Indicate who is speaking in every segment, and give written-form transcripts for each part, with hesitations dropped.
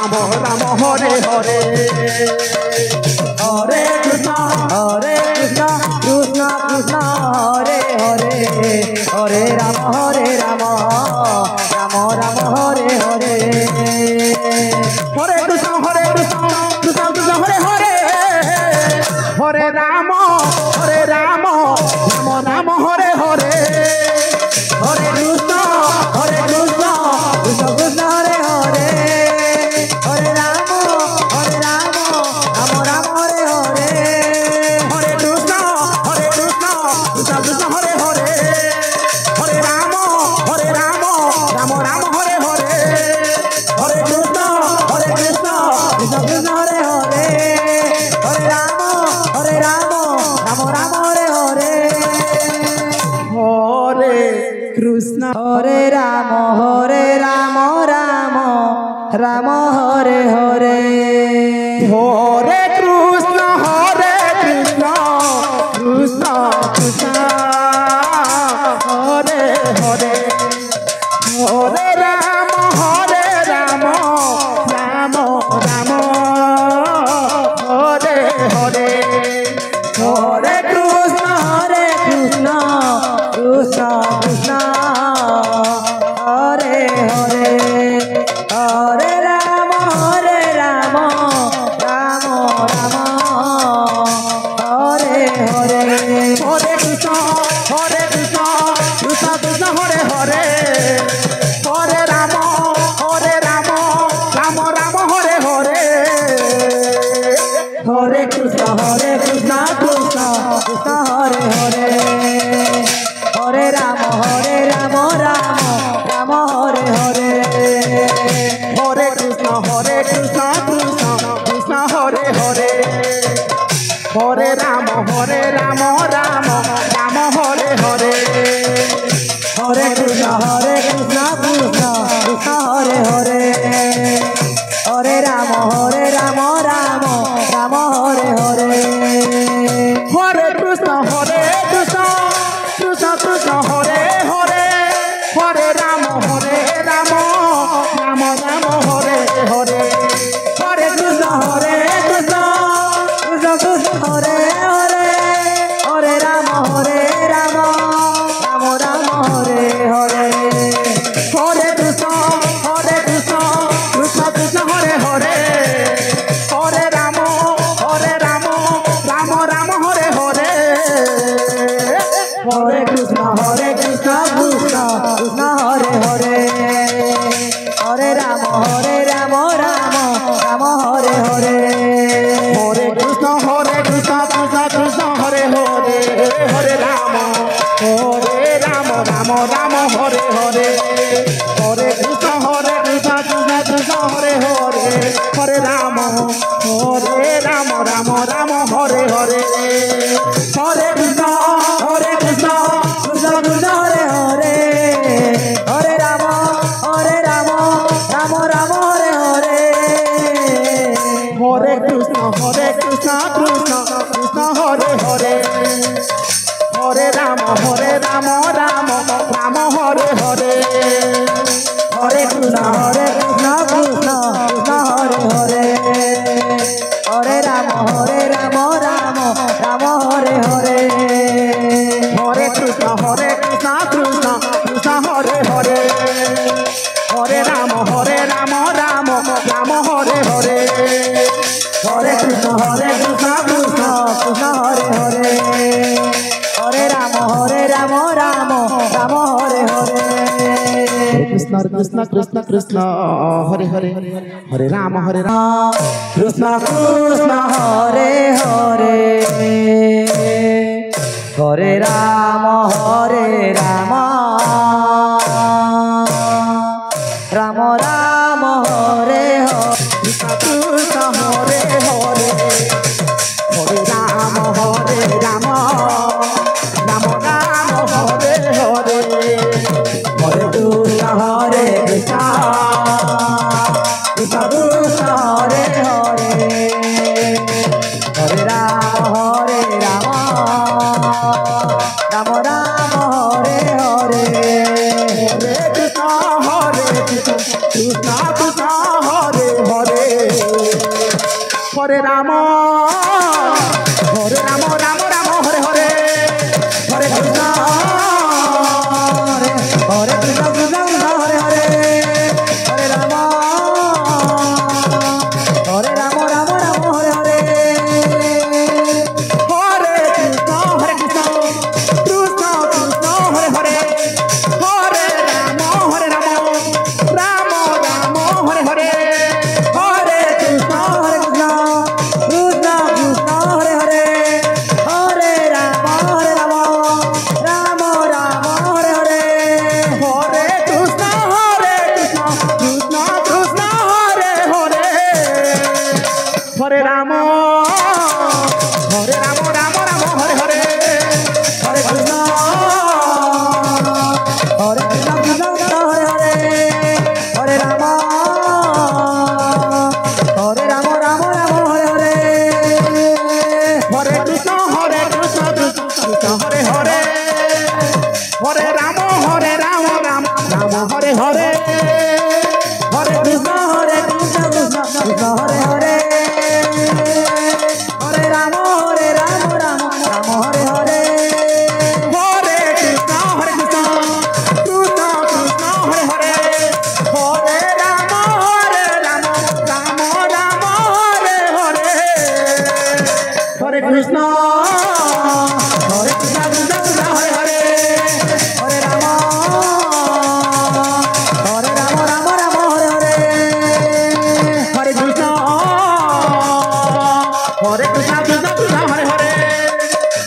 Speaker 1: Ram Ram Hare Hare Hare Krishna Krishna Krishna Hare Hare Hare Ram Ram Ram Hare Hare Hare Krishna Krishna Krishna Hare Hare Hare Ram Ram Ram Hare Hare Hare Krishna Krishna Krishna Hare Hare Hare Ram Ram Ram Hare Hare Hare Krishna Krishna Krishna Hare Hare Hare Ram Ram Ram Hare Hare Hare Krishna Krishna Krishna Hare Hare Hare Ram Ram Hare Hare Hare Krishna Hare Ram Ram Ram Hare Hare Hare Krishna Krishna Krishna Hare Hare Hare Ram Ram Ram Hare Hare Hare Krishna Krishna Krishna Hare Hare Hare Ram Ram Ram Hare Hare Hare Krishna Krishna Krishna Hare Hare Hare Ram Ram Ram Hare Hare Hare Krishna Krishna Krishna Hare Hare Hare Ram Ram Ram Hare Hare Hare Krishna Krishna Krishna Hare Hare Hare Ram Ram Ram Hare Hare Hare Krishna Krishna Krishna Hare Hare Hare Ram Ram Ram Hare Hare Hare Krishna Krishna Krishna Hare Hare Hare Ram Ram Ram Hare Hare Hare Krishna Krishna Krishna Hare Hare Hare Ram Ram Ram Hare Hare Hare Krishna Krishna Krishna Hare Hare Hare Ram Ram Ram Hare Hare Hare Krishna Krishna Krishna Hare Hare Hare Ram Ram Ram Hare Hare Hare Krishna Krishna Krishna Hare Hare Hare Ram Ram Hare Hare Hare Krishna Krishna Krishna Hare Hare Hare Ram Ram Hare Hare Hare Krishna Krishna Krishna Hare Hare Hare Ram Ram Hare Hare Hare Krishna Krishna Krishna Hare Hare Hare Ram Ram Ram Hare Hare Hare Krishna Krishna Krishna Hare Hare Hare Ram Ram Ram Hare Hare Hare Krishna Krishna Krishna Hare Hare Hare Ram Ram Ram Hare Hare Hare Krishna Krishna Krishna Hare Hare Hare Ram Ram Ram Hare Hare Krishna Krishna Krishna Hare Hare Hare Ram Krishna Krishna Hare Hare Hare Ram Ram Ram Ram Hare Hare Krishna Hare Hare Hare Ram Ram Ram Ram Hare Hare Hare Krishna Krishna Krishna Hare Hare Hare Ram Ram Ram Hare Hare Hare Krishna Krishna Krishna Hare Hare Hare Ram Ram Ram Hare Hare Hare Krishna Hare Krishna Krishna Krishna Hare Hare Hare Ram Ram Ram Hare Hare Hare Krishna Krishna Krishna Hare Hare Hare Ram Ram Ram Hare Hare Hare Krishna Krishna Krishna Hare Hare Hare Ram Ram Ram Hare Hare Hare Krishna Krishna Krishna Hare Hare Hare Ram Ram Hare Hare Hare Krishna Krishna Hare Hare Hare Ram Ram Hare Hare Hare Krishna Krishna Hare Hare Hare Ram Ram Hare Hare Hare Krishna Krishna Krishna Hare Hare Hare Ram Ram Hare Hare Hare Krishna Krishna Krishna Hare Hare Hare Ram Ram Hare Hare Hare Krishna Krishna Hare Hare Hare Ram Ram Hare Hare Hare Krishna Krishna Krishna Hare Hare Hare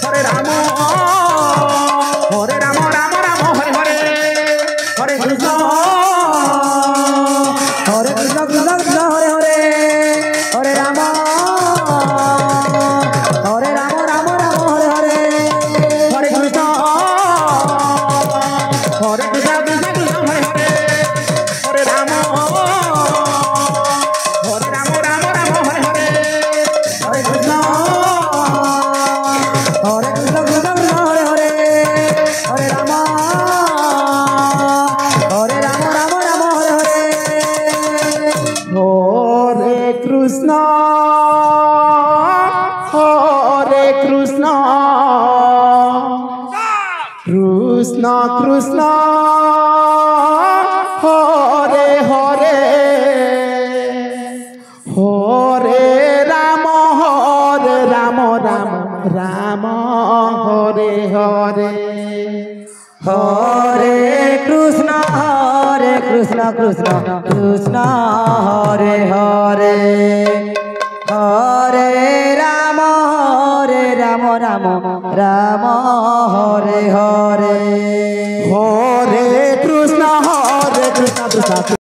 Speaker 1: Ram Ram Hare Hare Hare Krishna Krishna Krishna Hare Hare Hare Ram Ram Hare Hare Hare Krishna Krishna Krishna Hare Hare Hare Ram Ram Hare Hare Hare Krishna Krishna Hare Hare Hare Ram Ram Hare Hare Hare Krishna Krishna Krishna Hare Hare Hare Ram Ram Hare Hare Hare Krishna Krishna Krishna Hare Hare Hare Ram Ram Hare Hare Hare Krishna Krishna